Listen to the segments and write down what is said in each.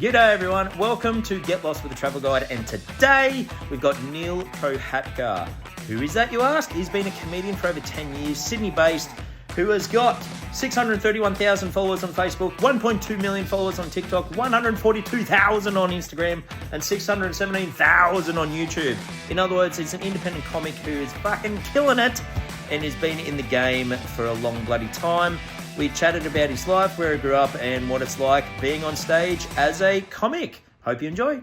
G'day everyone, welcome to Get Lost with a Travel Guide, and today we've got NEEL KOLHATKAR. Who is that, you ask? He's been a comedian for over 10 years, Sydney-based, who has got 631,000 followers on Facebook, 1.2 million followers on TikTok, 142,000 on Instagram, and 617,000 on YouTube. In other words, he's an independent comic who is fucking killing it and has been in the game for a long bloody time. We chatted about his life, where he grew up, and what it's like being on stage as a comic. Hope you enjoy.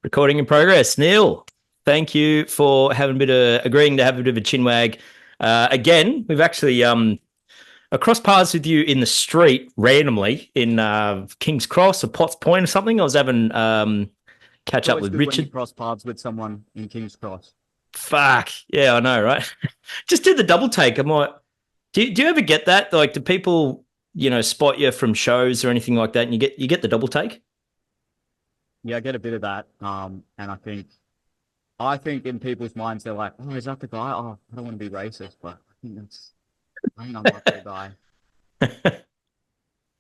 Recording in progress. NEEL, thank you for agreeing to have a bit of a chinwag. Again, we've actually crossed paths with you in the street randomly in King's Cross or Potts Point or something. I was having catch up with Richard. When you cross paths with someone in King's Cross. Fuck yeah, I know, right? Just did the double take. I'm like, do you ever get that? Like, do people, spot you from shows or anything like that, and you get the double take? Yeah, I get a bit of that. And I think in people's minds they're like, oh, is that the guy? Oh, I don't want to be racist, but I think I'm like the guy.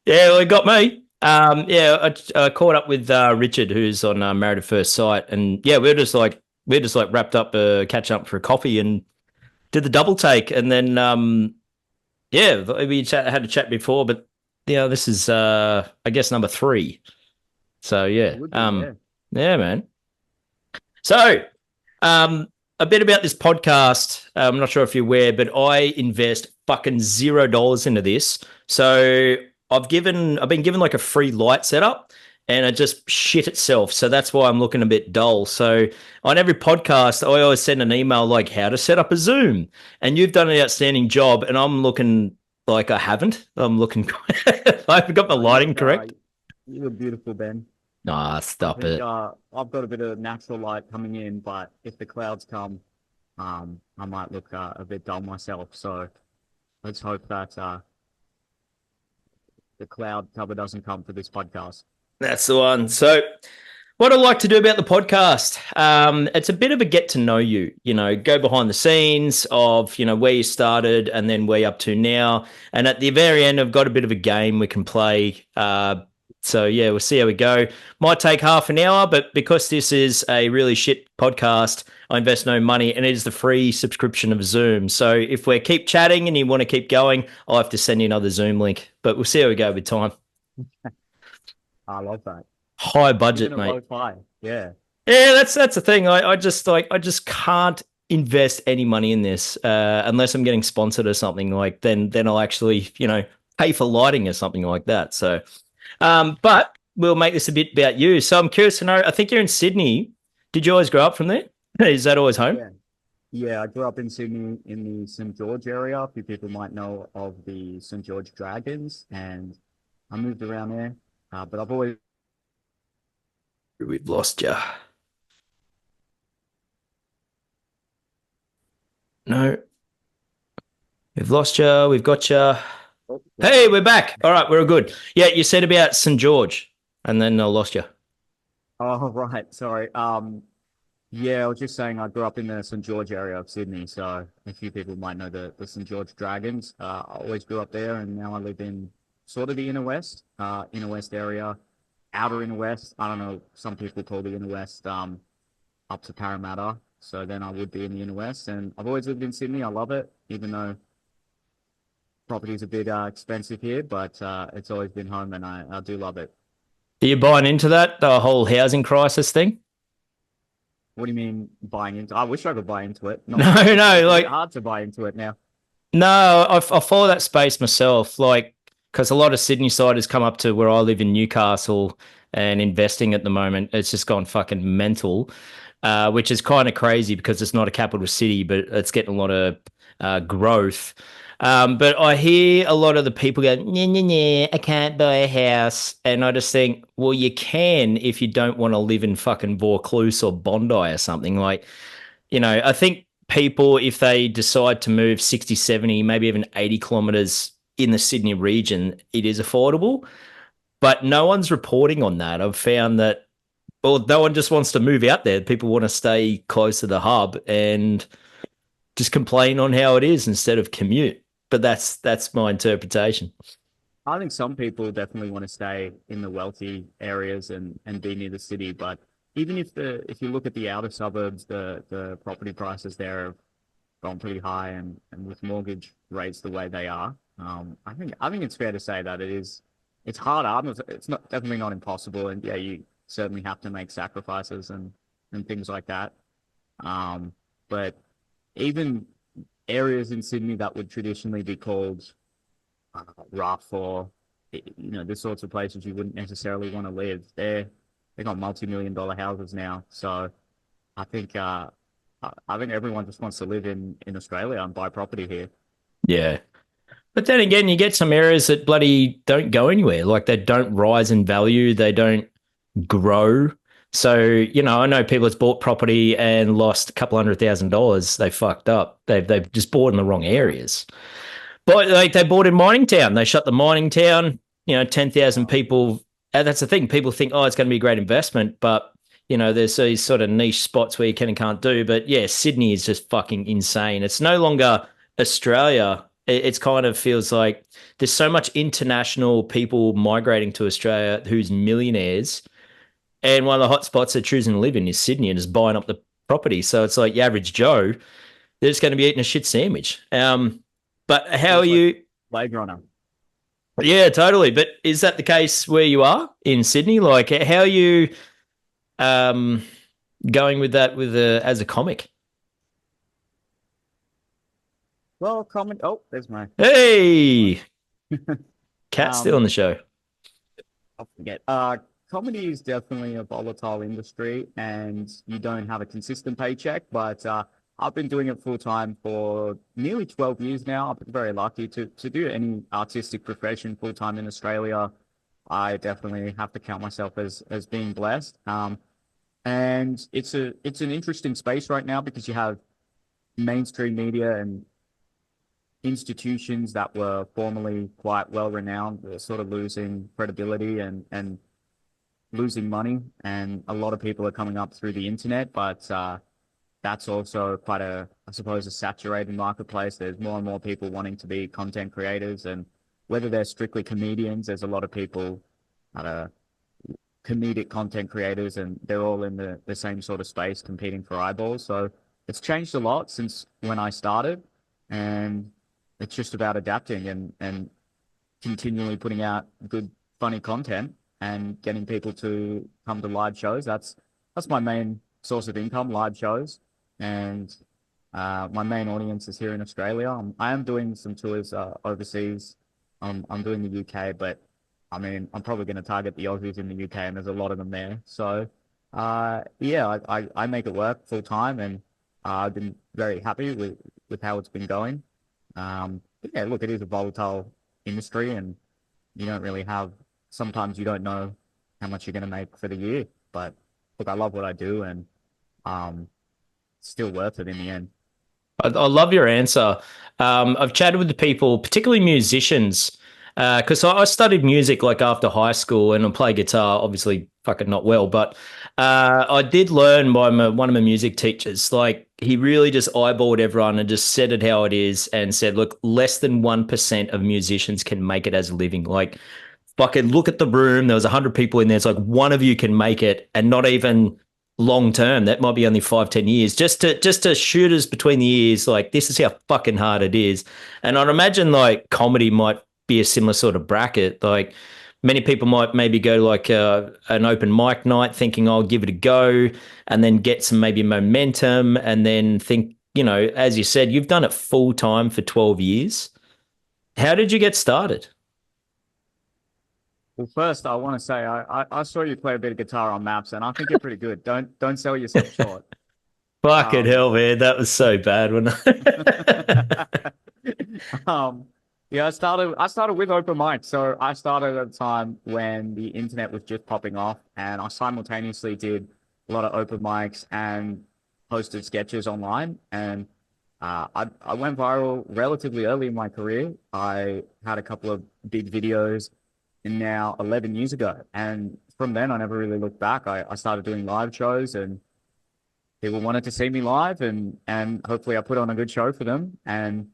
Yeah, well, it got me. I caught up with Richard, who's on Married at First Sight, and yeah, we're just like wrapped up catch up for a coffee and did the double take, and then yeah, we had a chat before, but this is I guess number 3. So yeah, yeah, man. So a bit about this podcast. I'm not sure if you're aware, but I invest fucking $0 into this. So I've been given like a free light setup, and it just shit itself. So that's why I'm looking a bit dull. So on every podcast, I always send an email like how to set up a Zoom. And you've done an outstanding job, and I'm looking like I haven't. I'm looking I haven't got my lighting correct. You look beautiful, Ben. Nah, stop it. I've got a bit of natural light coming in, but if the clouds come, I might look a bit dull myself. So let's hope that the cloud cover doesn't come for this podcast. That's the one. So what I like to do about the podcast, it's a bit of a get to know you, go behind the scenes of, where you started and then where you're up to now. And at the very end, I've got a bit of a game we can play. So yeah, we'll see how we go. Might take half an hour, but because this is a really shit podcast, I invest no money, and it is the free subscription of Zoom. So if we keep chatting and you want to keep going, I'll have to send you another Zoom link, but we'll see how we go with time. I love that. High budget, mate. Yeah. Yeah, that's the thing. I just can't invest any money in this unless I'm getting sponsored or something. Like then I'll actually pay for lighting or something like that. So, but we'll make this a bit about you. So I'm curious to know. I think you're in Sydney. Did you always grow up from there? Is that always home? Yeah, I grew up in Sydney in the St. George area. A few people might know of the St. George Dragons, and I moved around there. But I've always... We've lost you. No. We've lost you. We've got you. Hey, we're back. All right, we're all good. Yeah, you said about St. George, and then I lost you. Oh, right. Sorry. Yeah, I was just saying I grew up in the St. George area of Sydney, so a few people might know the St. George Dragons. I always grew up there, and now I live in sort of the inner west area, outer inner west. I don't know, some people call the inner west up to Parramatta, so then I would be in the inner west. And I've always lived in Sydney. I love it, even though property's a bit expensive here, but it's always been home, and I do love it. Are you buying into that, the whole housing crisis thing? What do you mean buying into? I wish I could buy into it. No, like hard to buy into it now. No, I follow that space myself, like, because a lot of Sydney-siders come up to where I live in Newcastle and investing at the moment. It's just gone fucking mental, which is kind of crazy because it's not a capital city, but it's getting a lot of growth. But I hear a lot of the people go, nah, I can't buy a house. And I just think, well, you can if you don't want to live in fucking Vaucluse or Bondi or something. Like, I think people, if they decide to move 60, 70, maybe even 80 kilometers in the Sydney region, it is affordable. But no one's reporting on that. I've found that, well, no one just wants to move out there. People want to stay close to the hub and just complain on how it is instead of commute. But that's my interpretation. I think some people definitely want to stay in the wealthy areas and be near the city. But even if you look at the outer suburbs, the property prices there have gone pretty high, and with mortgage rates the way they are, I think it's fair to say that it's harder. It's not definitely not impossible, and yeah, you certainly have to make sacrifices and things like that. Um, but even areas in Sydney that would traditionally be called rough or the sorts of places you wouldn't necessarily want to live. They got multi-million-dollar houses now, so I think I think everyone just wants to live in Australia and buy property here. Yeah. But then again, you get some areas that bloody don't go anywhere. Like they don't rise in value, they don't grow. So, I know people that's bought property and lost a couple $100,000. They fucked up. They've just bought in the wrong areas. But like they bought in mining town. They shut the mining town, 10,000 people. And that's the thing. People think, oh, it's going to be a great investment. But, there's these sort of niche spots where you can and can't do. But yeah, Sydney is just fucking insane. It's no longer Australia. It's kind of feels like there's so much international people migrating to Australia who's millionaires. And one of the hot spots they're choosing to live in is Sydney and just buying up the property. So it's like the average Joe, they're just going to be eating a shit sandwich. But how are Feels like you? Blade Runner. Yeah, totally. But is that the case where you are in Sydney? Like, how are you um, going with that as a comic? Well, comment. Oh, there's my. Hey, Cat's still on Um, the show. I forget. Comedy is definitely a volatile industry, and you don't have a consistent paycheck. But I've been doing it full time for nearly 12 years now. I've been very lucky to do any artistic profession full time in Australia. I definitely have to count myself as being blessed. And it's an interesting space right now because you have mainstream media and institutions that were formerly quite well renowned. They're sort of losing credibility and losing money, and a lot of people are coming up through the internet, but that's also quite I suppose, a saturated marketplace. There's more and more people wanting to be content creators, and whether they're strictly comedians, there's a lot of people that are comedic content creators, and they're all in the same sort of space competing for eyeballs. So it's changed a lot since when I started, and it's just about adapting and continually putting out good, funny content and getting people to come to live shows. That's my main source of income, live shows, and my main audience is here in Australia. I am doing some tours overseas. I'm doing the UK, but I mean, I'm probably going to target the Aussies in the UK, and there's a lot of them there. So, yeah, I make it work full time, and I've been very happy with how it's been going. But yeah, look, it is a volatile industry, and you don't really have. Sometimes you don't know how much you're going to make for the year. But look, I love what I do, and um, it's still worth it in the end. I love your answer. I've chatted with the people, particularly musicians, because I studied music like after high school and I play guitar, obviously fucking not well, but I did learn by one of my music teachers. Like he really just eyeballed everyone and just said it how it is and said, look, less than 1% of musicians can make it as a living. Like fucking look at the room. There was 100 people in there. It's like one of you can make it and not even long term. That might be only 5-10 years. Just to shoot us between the ears, like this is how fucking hard it is. And I'd imagine like comedy might be a similar sort of bracket. Like many people might maybe go to like an open mic night thinking I'll give it a go and then get some maybe momentum and then think, as you said, you've done it full time for 12 years. How did you get started? Well, first, I want to say I saw you play a bit of guitar on Maps, and I think you're pretty good. Don't sell yourself short. Fucking Um, hell, man. That was so bad when um, yeah, I started with open mic. So I started at a time when the internet was just popping off, and I simultaneously did a lot of open mics and posted sketches online. And I went viral relatively early in my career. I had a couple of big videos now 11 years ago. And from then, I never really looked back. I started doing live shows, and people wanted to see me live, and hopefully I put on a good show for them. And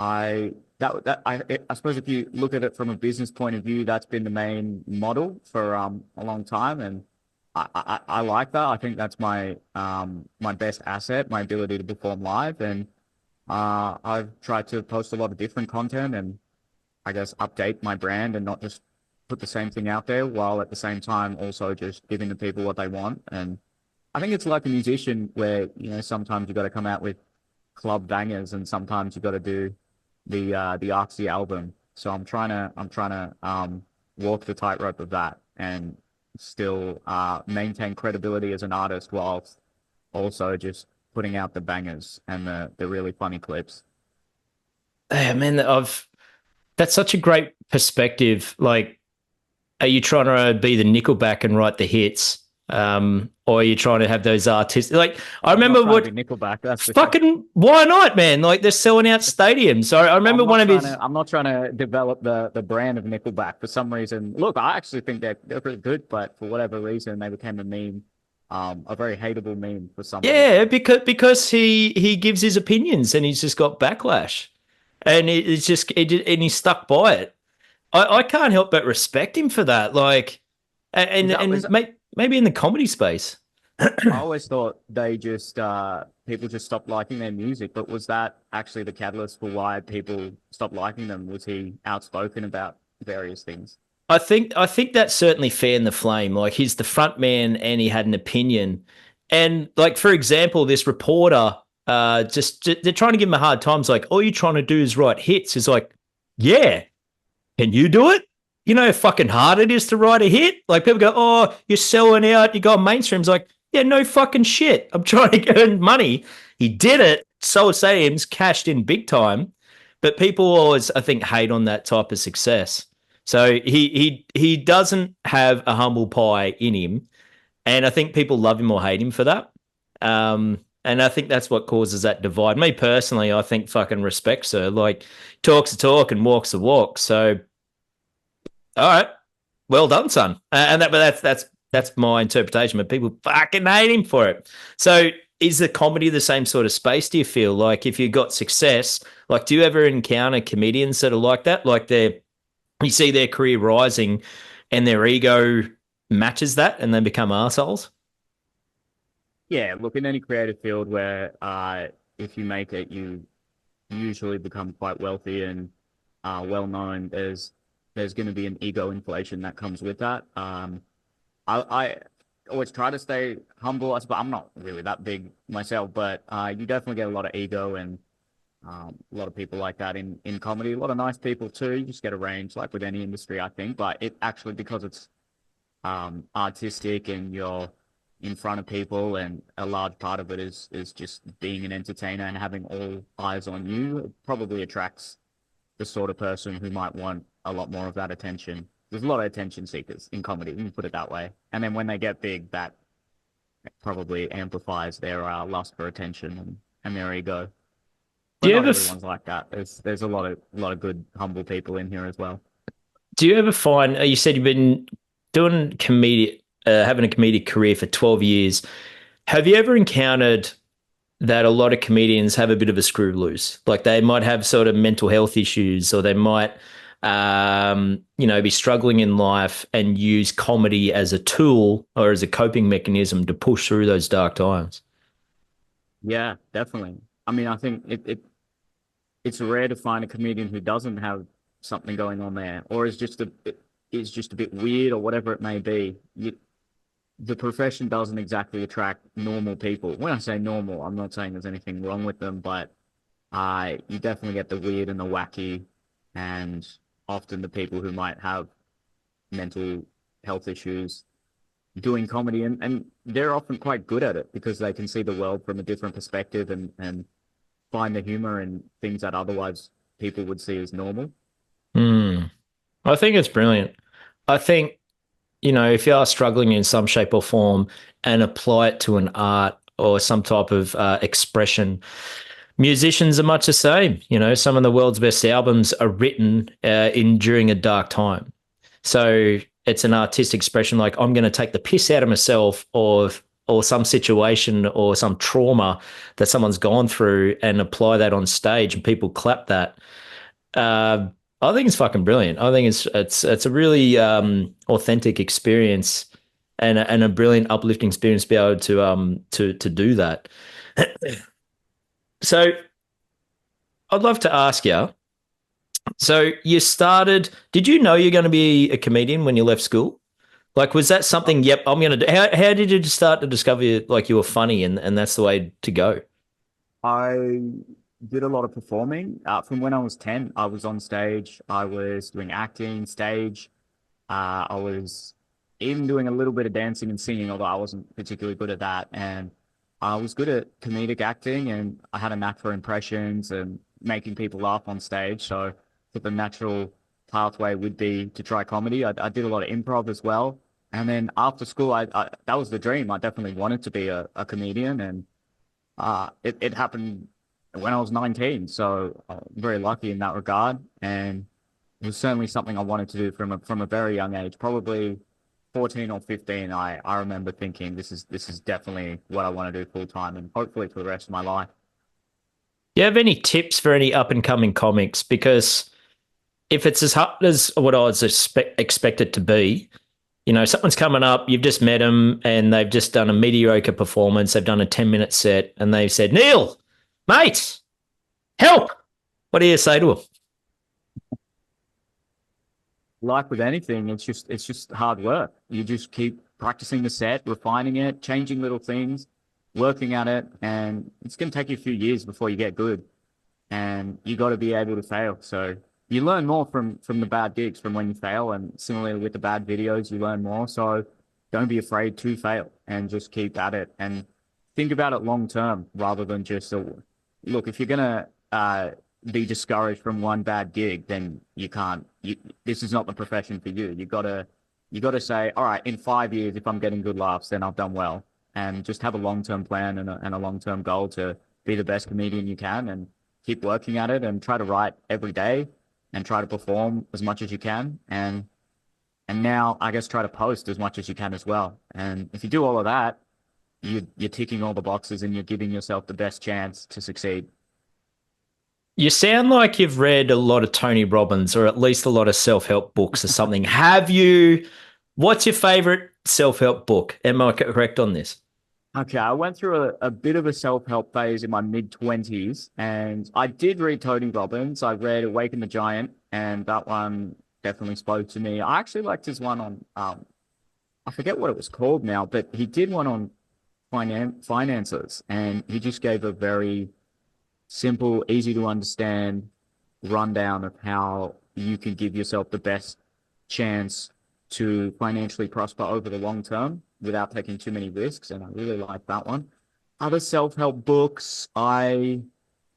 I suppose if you look at it from a business point of view, that's been the main model for a long time, and I like that. I think that's my best asset, my ability to perform live, and I've tried to post a lot of different content and I guess update my brand and not just put the same thing out there, while at the same time also just giving the people what they want. And I think it's like a musician where, sometimes you got to come out with club bangers and sometimes you got to do the artsy album. So I'm trying to walk the tightrope of that and still maintain credibility as an artist whilst also just putting out the bangers and the really funny clips. Yeah, man, that's such a great perspective. Like, are you trying to be the Nickelback and write the hits? Or are you trying to have those artists? Like, I I'm not remember trying what to be Nickelback, that's for sure. fucking why not, man? Like, they're selling out stadiums. So I remember one of his. I'm not trying to develop the brand of Nickelback for some reason. Look, I actually think they're pretty good, but for whatever reason, they became a meme, a very hateable meme for some Yeah, reason. because he gives his opinions and he's just got backlash, and and he's stuck by it. I can't help but respect him for that. Like, Is and that and is maybe in the comedy space. I always thought they just people just stopped liking their music, but was that actually the catalyst for why people stopped liking them? Was he outspoken about various things? I think that's certainly fanned the flame. Like, he's the front man and he had an opinion. And like, for example, this reporter, just they're trying to give him a hard time. It's like, all you're trying to do is write hits. It's like, yeah, can you do it? You know how fucking hard it is to write a hit? Like, people go, oh, you're selling out, you go mainstream. It's like, yeah, no fucking shit. I'm trying to earn money. He did it, sold stadiums, cashed in big time. But people always, I think, hate on that type of success. So he doesn't have a humble pie in him. And I think people love him or hate him for that. And I think that's what causes that divide. Me personally, I think fucking respects her. Like, talks the talk and walks the walk. So, all right, well done, son. But that's my interpretation. But people fucking hate him for it. So, is the comedy the same sort of space? Do you feel like if you got success, like, do you ever encounter comedians that are like that? Like, you see their career rising, and their ego matches that, and they become assholes. Yeah, look, in any creative field where if you make it, you usually become quite wealthy and well known. There's going to be an ego inflation that comes with that. I always try to stay humble. I suppose I'm not really that big myself, but you definitely get a lot of ego and a lot of people like that in comedy. A lot of nice people too. You just get a range, like with any industry, I think. But it actually, because it's artistic and you're in front of people, and a large part of it is just being an entertainer and having all eyes on you, it probably attracts the sort of person who might want a lot more of that attention. There's a lot of attention seekers in comedy, you can put it that way. And then when they get big, that probably amplifies their lust for attention and their ego. Do But you not ever everyone's like that. There's a lot of good humble people in here as well. do you ever find you said you've been doing having a comedic career for 12 years. Have you ever encountered that a lot of comedians have a bit of a screw loose? Like, they might have sort of mental health issues, or they might, be struggling in life and use comedy as a tool or as a coping mechanism to push through those dark times. Yeah, definitely. I mean, I think it's rare to find a comedian who doesn't have something going on there, or is just a bit weird, or whatever it may be. The profession doesn't exactly attract normal people. When I say normal, I'm not saying there's anything wrong with them, but you definitely get the weird and the wacky, and often the people who might have mental health issues doing comedy, and they're often quite good at it because they can see the world from a different perspective and find the humor in things that otherwise people would see as normal. Hmm. I think it's brilliant. I think, if you are struggling in some shape or form and apply it to an art or some type of expression, musicians are much the same. Some of the world's best albums are written in during a dark time. So it's an artistic expression. Like, I'm going to take the piss out of myself, or or some situation or some trauma that someone's gone through and apply that on stage and people clap that. Uh, I think it's fucking brilliant. I think it's a really authentic experience and a brilliant uplifting experience to be able to do that. So I'd love to ask you. So you started. Did you know you're going to be a comedian when you left school? Like, was that something? Yep, I'm going to do. How did you start to discover like you were funny and that's the way to go? I did a lot of performing. From when I was 10, I was on stage. I was doing acting, stage. I was even doing a little bit of dancing and singing, although I wasn't particularly good at that. And I was good at comedic acting, and I had a knack for impressions and making people laugh on stage. So I thought the natural pathway would be to try comedy. I did a lot of improv as well. And then after school, that was the dream. I definitely wanted to be a comedian, and it happened when I was 19. So I'm very lucky in that regard. And it was certainly something I wanted to do from a very young age, probably 14 or 15. I remember thinking this is definitely what I want to do full time and hopefully for the rest of my life. Do you have any tips for any up and coming comics? Because if it's as hard as what I was expect it to be, someone's coming up, you've just met them, and they've just done a mediocre performance. They've done a 10-minute set, and they've said, "Neil, mate, help." What do you say to them? Like with anything, it's just hard work. You just keep practicing the set, refining it, changing little things, working at it, and it's going to take you a few years before you get good. And you got to be able to fail. So you learn more from the bad gigs, from when you fail, and similarly with the bad videos, you learn more. So don't be afraid to fail and just keep at it and think about it long term rather than just look. If you're gonna be discouraged from one bad gig, then you can't. This is not the profession for you. You gotta say, all right, in 5 years, if I'm getting good laughs, then I've done well, and just have a long term plan and a long term goal to be the best comedian you can, and keep working at it, and try to write every day, and try to perform as much as you can, and now I guess try to post as much as you can as well. And if you do all of that, you're ticking all the boxes and you're giving yourself the best chance to succeed. You sound like you've read a lot of Tony Robbins or at least a lot of self-help books or something. Have you? What's your favorite self-help book? Am I correct on this? Okay, I went through a bit of a self-help phase in my mid-20s, and I did read Tony Robbins. I read Awaken the Giant, and that one definitely spoke to me. I actually liked his one on I forget what it was called now, but he did one on finances, and he just gave a very simple, easy to understand rundown of how you can give yourself the best chance to financially prosper over the long term without taking too many risks. And I really like that one. Other self-help books, I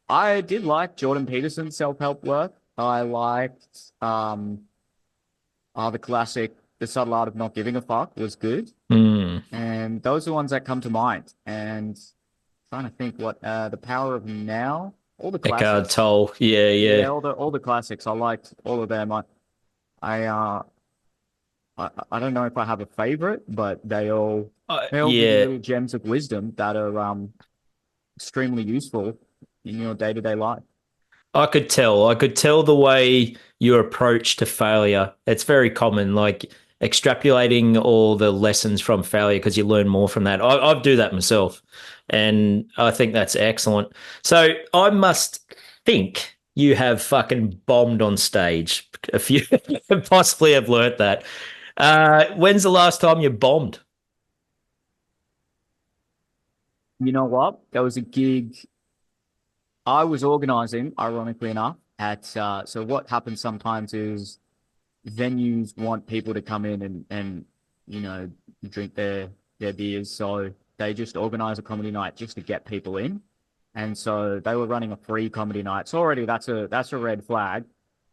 did like Jordan Peterson's self-help work. I liked the classic The Subtle Art of Not Giving a Fuck was good. Mm. And those are the ones that come to mind. And trying to think what The Power of Now, all the Eckhart classics. Tolle. Yeah, Yeah, yeah. all the classics. I liked all of them. I I don't know if I have a favorite, but they all give you Yeah. little gems of wisdom that are extremely useful in your day-to-day life. I could tell. I could tell the way your approach to failure. It's very common, like extrapolating all the lessons from failure because you learn more from that. I do that myself, and I think that's excellent. So I must think you have fucking bombed on stage. If you possibly have learnt that. When's the last time you bombed? You know what? There was a gig I was organizing, ironically enough, at so what happens sometimes is venues want people to come in and you know drink their beers, so they just organize a comedy night just to get people in. And so they were running a free comedy night. So already that's a red flag.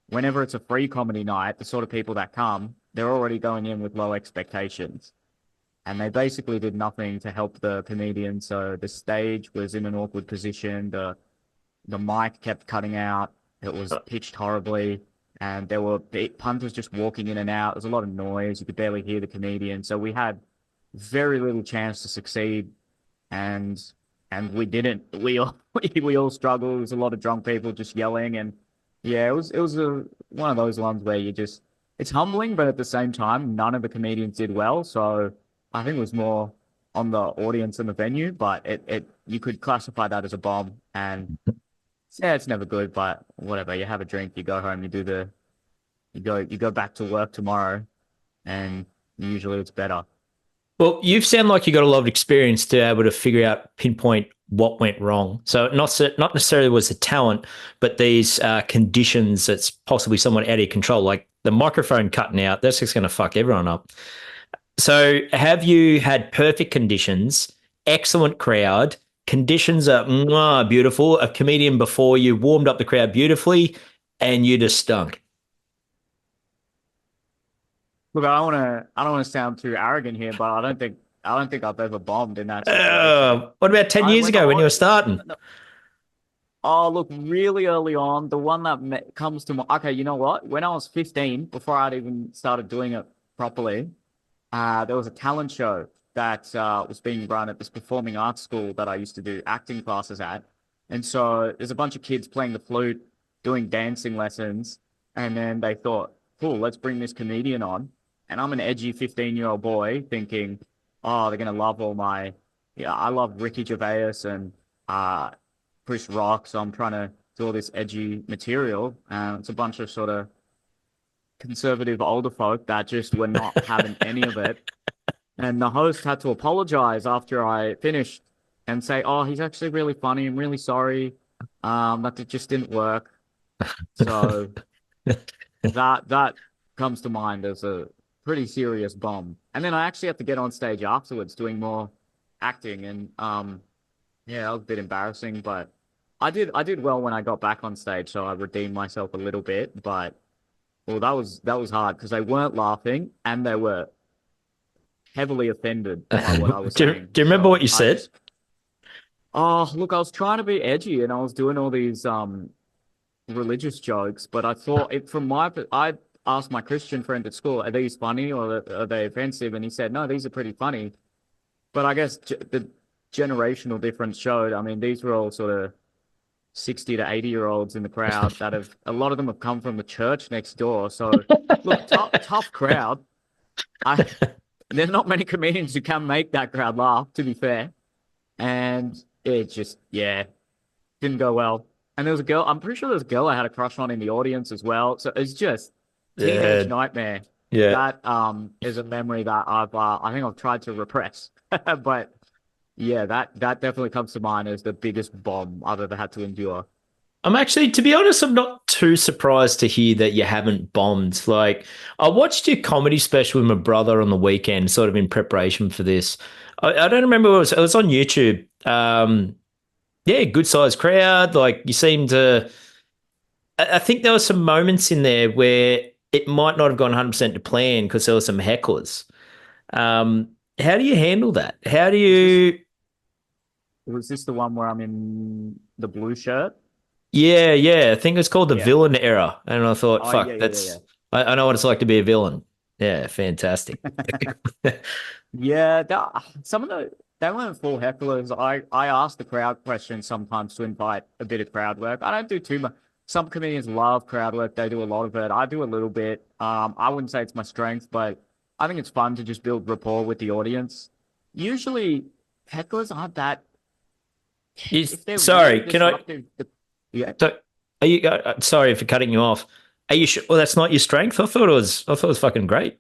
Whenever it's a free comedy night, the sort of people that come, they're already going in with low expectations. And they basically did nothing to help the comedian. So the stage was in an awkward position. The mic kept cutting out. It was pitched horribly, and there were punters just walking in and out. There's a lot of noise. You could barely hear the comedian. So we had very little chance to succeed, and we didn't. We all we all struggled. There was a lot of drunk people just yelling, and yeah, it was one of those ones where you just it's humbling, but at the same time, none of the comedians did well. So I think it was more on the audience and the venue, but it you could classify that as a bomb, and yeah, it's never good, but whatever. You have a drink, you go home, you go back to work tomorrow, and usually it's better. Well, you sound like you got a lot of experience to be able to figure out, pinpoint what went wrong. So not necessarily was the talent, but these conditions that's possibly somewhat out of your control, like the microphone cutting out. That's just going to fuck everyone up. So have you had perfect conditions, excellent crowd, conditions are beautiful, a comedian before you warmed up the crowd beautifully, and you just stunk? Look, I don't want to sound too arrogant here, but I don't think I've ever bombed in that situation. What about 10 I years when the ago when you were audience, starting? oh, look, really early on, the one that comes to my, okay, you know what? When I was 15, before I'd even started doing it properly, there was a talent show that was being run at this performing arts school that I used to do acting classes at. And so there's a bunch of kids playing the flute, doing dancing lessons. And then they thought, cool, let's bring this comedian on. And I'm an edgy 15-year-old boy thinking, oh, they're going to love all my, yeah, I love Ricky Gervais and Chris Rock. So I'm trying to do all this edgy material. It's a bunch of sort of conservative older folk that just were not having any of it. And the host had to apologize after I finished and say, "Oh, he's actually really funny. I'm really sorry, that it just didn't work." So that comes to mind as a pretty serious bomb. And then I actually had to get on stage afterwards doing more acting, and yeah, that was a bit embarrassing, but I did well when I got back on stage, so I redeemed myself a little bit. But well, that was hard because they weren't laughing and they were heavily offended by what I was saying. Do you remember So what you I said? just, oh, look, I was trying to be edgy and I was doing all these religious jokes, but I thought it from my, I asked my Christian friend at school, are these funny or are they offensive? And he said, no, these are pretty funny. But I guess the generational difference showed. I mean, these were all sort of 60 to 80-year-olds in the crowd that have, a lot of them have come from the church next door. So look, tough crowd. I, there's not many comedians who can make that crowd laugh, to be fair. And it just, yeah, didn't go well. And there was a girl, I'm pretty sure there was a girl I had a crush on in the audience as well. So it's just teenage Yeah, nightmare. yeah. That is a memory that I think I've tried to repress. But yeah, that definitely comes to mind as the biggest bomb I've ever had to endure. I'm actually, to be honest, I'm not too surprised to hear that you haven't bombed. Like, I watched your comedy special with my brother on the weekend, sort of in preparation for this. I don't remember what it was. It was on YouTube. Yeah, good sized crowd. Like, you seem to. I think there were some moments in there where it might not have gone 100% to plan because there were some hecklers. How do you handle that? How do Was this you? was this the one where I'm in the blue shirt? Yeah, yeah. I think it's called the Yeah. villain era. And I thought, Oh yeah, fuck, yeah, yeah, yeah. I know what it's like to be a villain. Yeah, fantastic. Yeah, some of they weren't full hecklers. I ask the crowd questions sometimes to invite a bit of crowd work. I don't do too much. Some comedians love crowd work. They do a lot of it. I do a little bit. I wouldn't say it's my strength, but I think it's fun to just build rapport with the audience. Usually, hecklers aren't that. If they're really Sorry, can I? disruptive, yeah. So, are you? Sorry for cutting you off. Are you sure? Well, that's not your strength. I thought it was. I thought it was fucking great.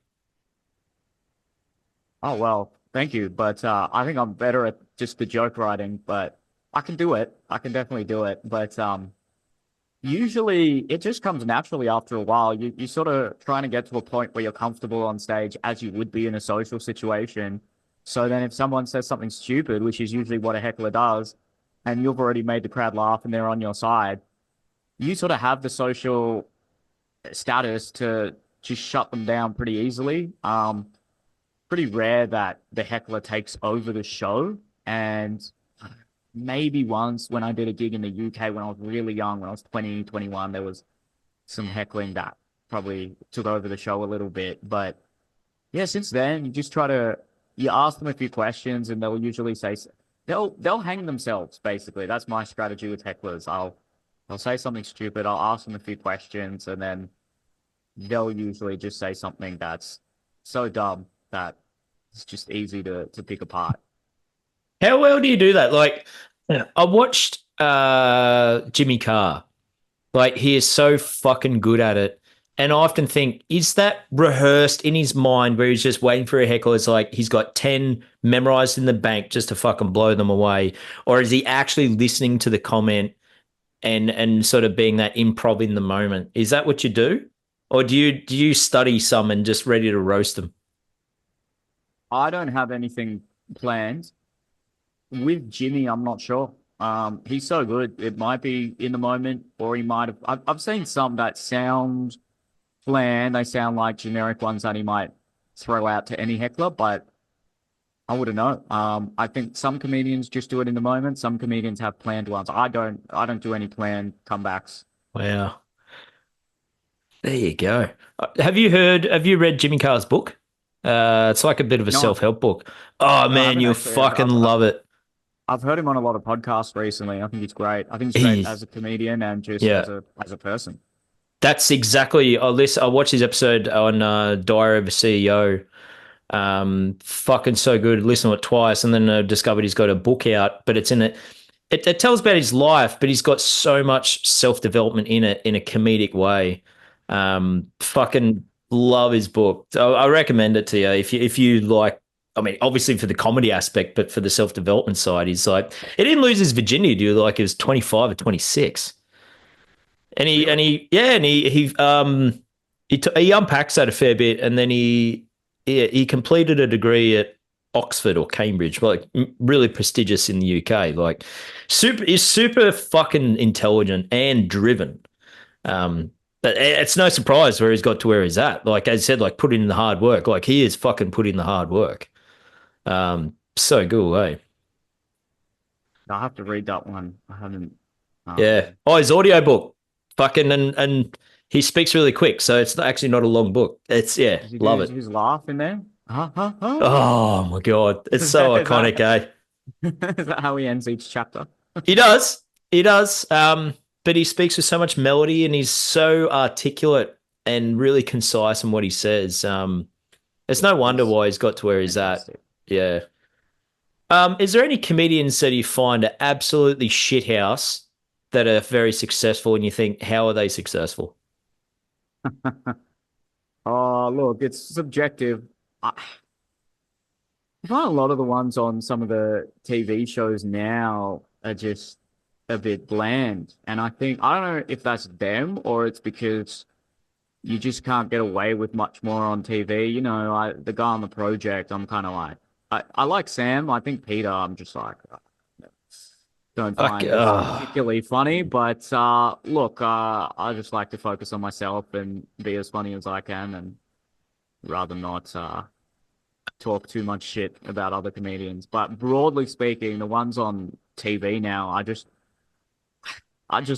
Oh well, thank you. But I think I'm better at just the joke writing. But I can do it. I can definitely do it. But usually it just comes naturally after a while. You sort of trying to get to a point where you're comfortable on stage as you would be in a social situation. So then if someone says something stupid, which is usually what a heckler does, and you've already made the crowd laugh and they're on your side, you sort of have the social status to just shut them down pretty easily. Pretty rare that the heckler takes over the show. And maybe once when I did a gig in the UK when I was really young, when I was 20, 21, there was some heckling that probably took over the show a little bit. But yeah, since then, you just try to you ask them a few questions and they'll usually say they'll hang themselves basically. That's my strategy with hecklers. I'll say something stupid, I'll ask them a few questions, and then they'll usually just say something that's so dumb that it's just easy to pick apart. How well do you do that? Like, I watched Jimmy Carr. Like, he is so fucking good at it. And I often think, is that rehearsed in his mind where he's just waiting for a heckle? It's like he's got 10 memorized in the bank just to fucking blow them away. Or is he actually listening to the comment and sort of being that improv in the moment? Is that what you do? Or do you study some and just ready to roast them? I don't have anything planned. With Jimmy, I'm not sure. He's so good. It might be in the moment, or he might have. I've seen some that sound bland. They sound like generic ones that he might throw out to any heckler, but I wouldn't know. I think some comedians just do it in the moment. Some comedians have planned ones. I don't. I don't do any planned comebacks. Wow. There you go. Have you read Jimmy Carr's book? It's like a bit of a No, self-help book. Oh no, I man, haven't you'll actually. fucking love it. I've heard him on a lot of podcasts recently. I think he's great. I think he's great He's as a comedian and just yeah. as a person. That's exactly. I watched his episode on Diary of a CEO. Fucking so good. Listened to it twice, and then discovered he's got a book out, but it's in it. It tells about his life, but he's got so much self development in it in a comedic way. Fucking love his book. So I recommend it to you if you like. I mean, obviously for the comedy aspect, but for the self development side, he's like he didn't lose his virginity, dude. Like he was 25 or 26. And he and Really? he yeah, and he unpacks that a fair bit, and then he completed a degree at Oxford or Cambridge, like really prestigious in the UK. Like he's super fucking intelligent and driven. But it's no surprise where he's got to where he's at. Like I said, like put in the hard work. Like he is fucking put in the hard work. So good, eh? I'll have to read that one. I haven't. Yeah. Um, Oh, his audiobook. Fucking and he speaks really quick, so it's actually not a long book. It's yeah, does he do love it. his laugh in there? Huh? Oh my god. It's Is so that, is iconic, that eh? is that how he ends each chapter? He does. He does. But he speaks with so much melody and he's so articulate and really concise in what he says. It's no wonder He's why he's got to where he's at. fantastic. Yeah. Is there any comedians that you find are absolutely shithouse that are very successful and you think, how are they successful? Oh, look, it's subjective. I find a lot of the ones on some of the TV shows now are just a bit bland. And I don't know if that's them or it's because you just can't get away with much more on TV. The guy on the project, I'm kind of like, I like Sam. I think Peter, I'm just like, don't Fuck, find as particularly funny. But look, I just like to focus on myself and be as funny as I can and rather not talk too much shit about other comedians. But broadly speaking, the ones on TV now, I just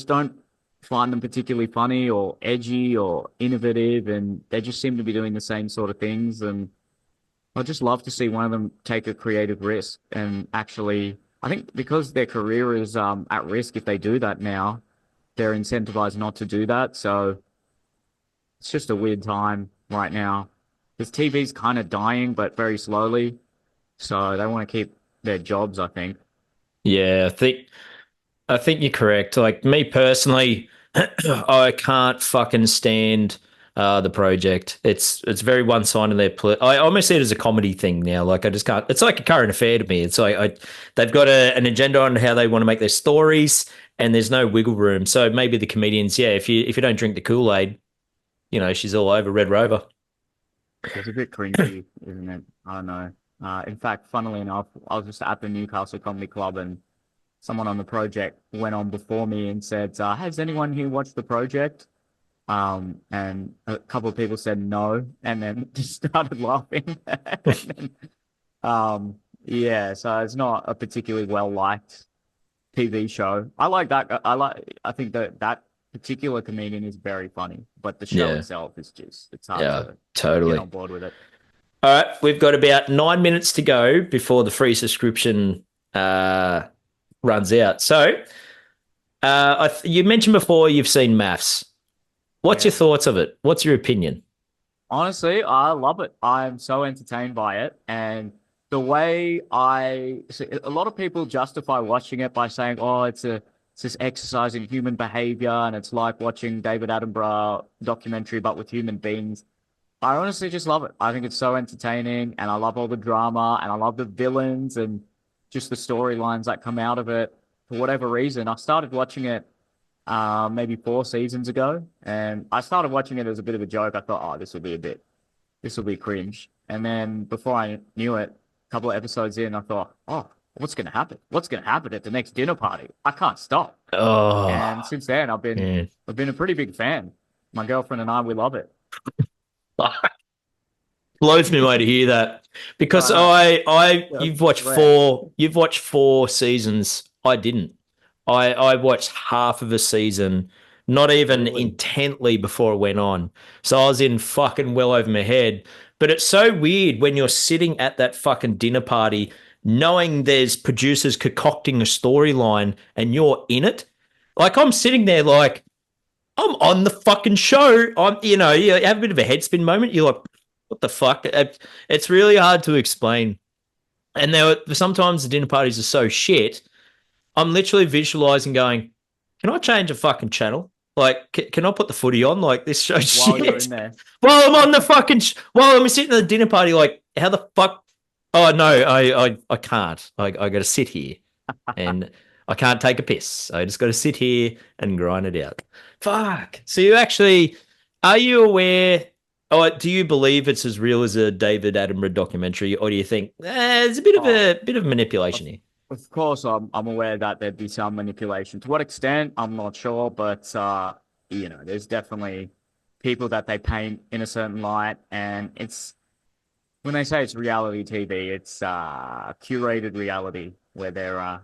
don't find them particularly funny or edgy or innovative, and they just seem to be doing the same sort of things. And I just love to see one of them take a creative risk and actually. I think because their career is at risk if they do that now, they're incentivized not to do that. So it's just a weird time right now. Because TV's kind of dying, but very slowly. So they want to keep their jobs, I think. yeah, I think you're correct. Like me personally, I can't fucking stand the project. It's very one sided. I almost see it as a comedy thing now. Like I just can't. It's like a current affair to me. It's like they've got an agenda on how they want to make their stories, and there's no wiggle room. So maybe the comedians, yeah, if you don't drink the Kool Aid, she's all over Red Rover. It's a bit cringy, isn't it? I don't know. In fact, funnily enough, I was just at the Newcastle Comedy Club and someone on the project went on before me and said, has anyone here watched the project? And a couple of people said no, and then just started laughing. And then, yeah, so it's not a particularly well liked TV show. I like that. I think that particular comedian is very funny, but the show Yeah, itself is just it's hard yeah, to get totally. on board with it. All right, we've got about 9 minutes to go before the free subscription runs out. So, you mentioned before you've seen Maths. What's your Yeah. thoughts of it? What's your opinion? Honestly, I love it. I'm so entertained by it. And the way I see, a lot of people justify watching it by saying, oh, it's this exercise in human behavior and it's like watching David Attenborough documentary, but with human beings. I honestly just love it. I think it's so entertaining and I love all the drama and I love the villains and just the storylines that come out of it for whatever reason. I started watching it maybe 4 seasons ago, and I started watching it as a bit of a joke. I thought, oh, this will be cringe. And then before I knew it, a couple of episodes in, I thought, oh, what's going to happen? What's going to happen at the next dinner party? I can't stop. And Oh, since then, yeah. I've been a pretty big fan. My girlfriend and I, we love it. Blows me away to hear that because I know. Yeah, rare. you've watched 4 seasons. I didn't. I watched half of a season, not even Really? intently before it went on. So I was in fucking well over my head. But it's so weird when you're sitting at that fucking dinner party, knowing there's producers concocting a storyline and you're in it. Like I'm sitting there like I'm on the fucking show. You have a bit of a headspin moment. You're like, what the fuck? It's really hard to explain. And sometimes the dinner parties are so shit. I'm literally visualizing going, can I change a fucking channel? Like, can I put the footy on? Like, this show's While you're shit. in there. While I'm on the fucking, while I'm sitting at the dinner party, like, how the fuck? Oh, no, I can't. I got to sit here and I can't take a piss. I just got to sit here and grind it out. Fuck. So are you aware? Oh, do you believe it's as real as a David Attenborough documentary, or do you think there's a Oh, bit of manipulation of, here? of course, I'm aware that there'd be some manipulation. To what extent, I'm not sure, but there's definitely people that they paint in a certain light, and it's when they say it's reality TV, it's curated reality where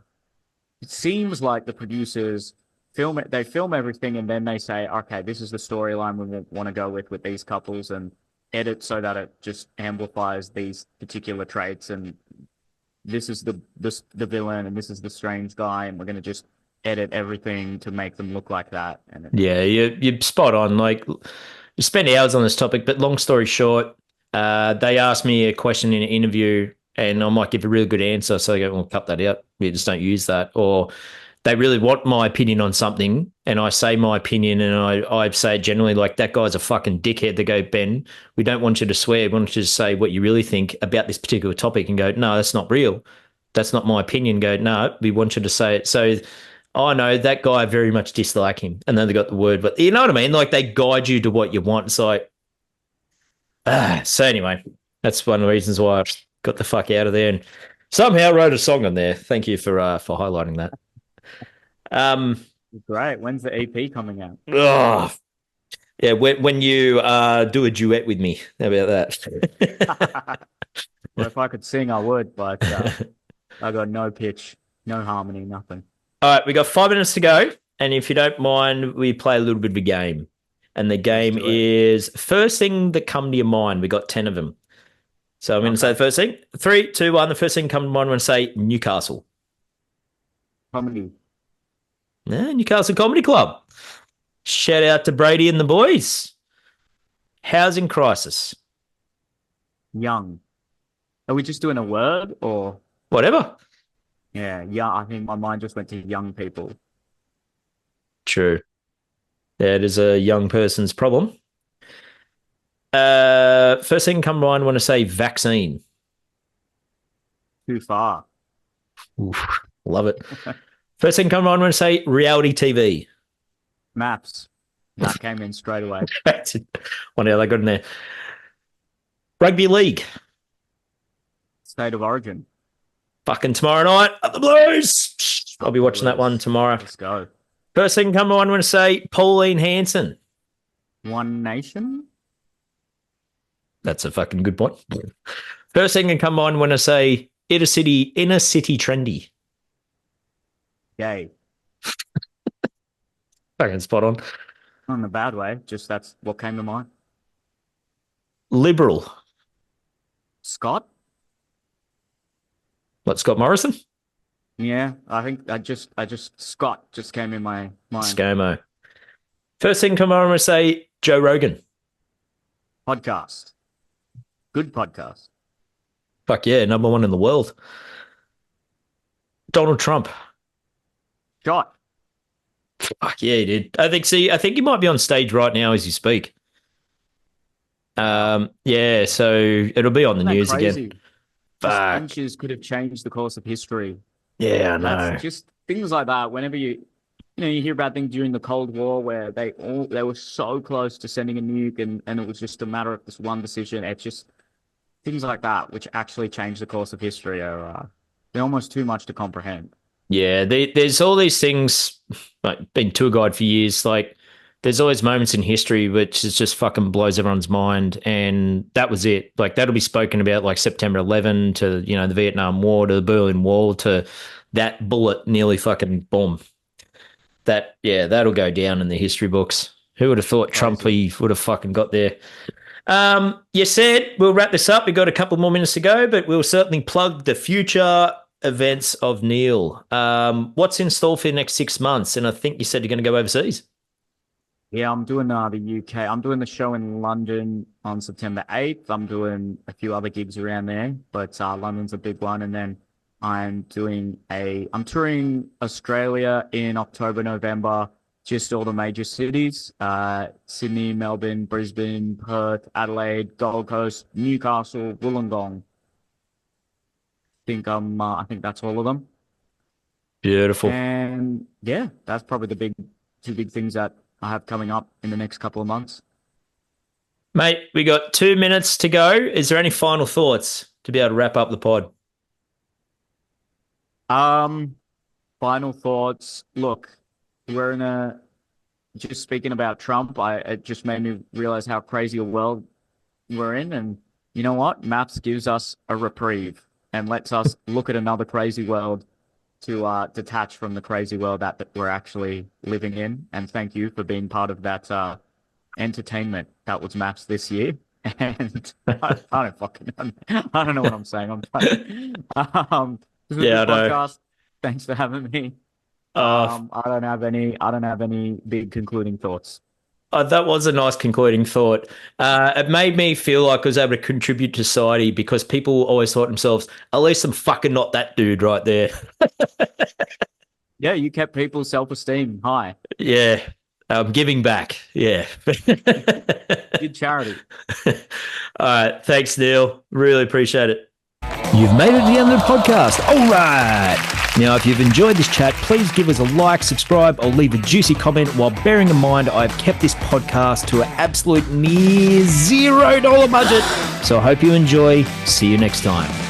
it seems like the producers film it, they film everything, and then they say, okay, this is the storyline we want to go with these couples, and edit so that it just amplifies these particular traits, and this is the villain, and this is the strange guy, and we're gonna just edit everything to make them look like that, and Yeah, you're spot on. Like, you spend hours on this topic, but long story short, they asked me a question in an interview, and I might give a really good answer. So they go, "Well, cut that out. We just don't use that." Or they really want my opinion on something, and I say my opinion, and I say generally like that guy's a fucking dickhead. They go, "Ben, we don't want you to swear. We want you to say what you really think about this particular topic," and go, "No, that's not real. That's not my opinion." Go, "No, we want you to say it." So oh no, that guy very much dislike him. And then they got the word, but you know what I mean? Like they guide you to what you want. It's like, so anyway, that's one of the reasons why I got the fuck out of there and somehow wrote a song on there. Thank you for highlighting that. Um, great. When's the EP coming out? oh, yeah, when you do a duet with me, how about that? Well, if I could sing, I would, but I got no pitch, no harmony, nothing. All right, we got 5 minutes to go. And if you don't mind, we play a little bit of a game. And the Let's game do it. is first thing that come to your mind. We got 10 of them. So I'm going to say Okay. the first thing. 3, 2, 1. The first thing come to mind when I say Newcastle. Comedy. Yeah, Newcastle Comedy Club. Shout out to Brady and the boys. Housing crisis. Young. Are we just doing a word or? Whatever. Yeah. I think my mind just went to young people. True. That is a young person's problem. First thing come to mind when I say vaccine. Too far. Oof, love it. First thing come to mind when I say reality TV. Maps. That came in straight away. Wonder how they got in there. Rugby league. State of origin. Fucking tomorrow night at the Blues. I'll be watching that one tomorrow. Let's go. First thing come to mind when I say Pauline Hanson. One nation. That's a fucking good point. First thing can come to mind when I say inner city trendy. Gay. Fucking spot on. Not in a bad way. Just that's what came to mind. Liberal. Scott? What, Scott Morrison? Yeah, I think Scott just came in my mind. ScoMo. First thing come on, I'm going to say Joe Rogan. Podcast. Good podcast. Fuck yeah, number one in the world. Donald Trump. Shot. Fuck yeah, he did. I think he might be on stage right now as you speak. Yeah, so it'll be on the Isn't that news crazy? again. Just Fuck. inches could have changed the course of history. Yeah, I know. That's just things like that. Whenever you hear about things during the Cold War where they were so close to sending a nuke and it was just a matter of this one decision. It's just things like that which actually change the course of history are they're almost too much to comprehend. Yeah, there's all these things, like been tour guide for years, like there's always moments in history which is just fucking blows everyone's mind, and that was it. Like that'll be spoken about, like September 11 to, the Vietnam War to the Berlin Wall to that bullet nearly fucking bomb. That'll go down in the history books. Who would have thought Trumpy would have fucking got there? You said we'll wrap this up. We've got a couple more minutes to go, but we'll certainly plug the future events of NEEL. What's in store for the next 6 months? And I think you said you're going to go overseas. Yeah, I'm doing the UK. I'm doing the show in London on September 8th. I'm doing a few other gigs around there, but London's a big one. And then I'm touring Australia in October, November, just all the major cities, Sydney, Melbourne, Brisbane, Perth, Adelaide, Gold Coast, Newcastle, Wollongong. I think that's all of them. Beautiful. And yeah, that's probably the two big things that I have coming up in the next couple of months. Mate, we got 2 minutes to go. Is there any final thoughts to be able to wrap up the pod? Final thoughts. Look, just speaking about Trump, it just made me realize how crazy a world we're in. And you know what? Maps gives us a reprieve and lets us look at another crazy world to detach from the crazy world that we're actually living in. And thank you for being part of that entertainment that was Maps this year. And I don't know what I'm saying. I'm trying. This was Yeah, the I know. podcast. Thanks for having me. I don't have any big concluding thoughts. That was a nice concluding thought. It made me feel like I was able to contribute to society because people always thought themselves, at least I'm fucking not that dude right there. Yeah, you kept people's self-esteem high. Yeah, giving back. Yeah. Good charity. All right. Thanks, Neil. Really appreciate it. You've made it to the end of the podcast. All right. Now, if you've enjoyed this chat, please give us a like, subscribe, or leave a juicy comment while bearing in mind I've kept this podcast to an absolute near $0 budget. So I hope you enjoy. See you next time.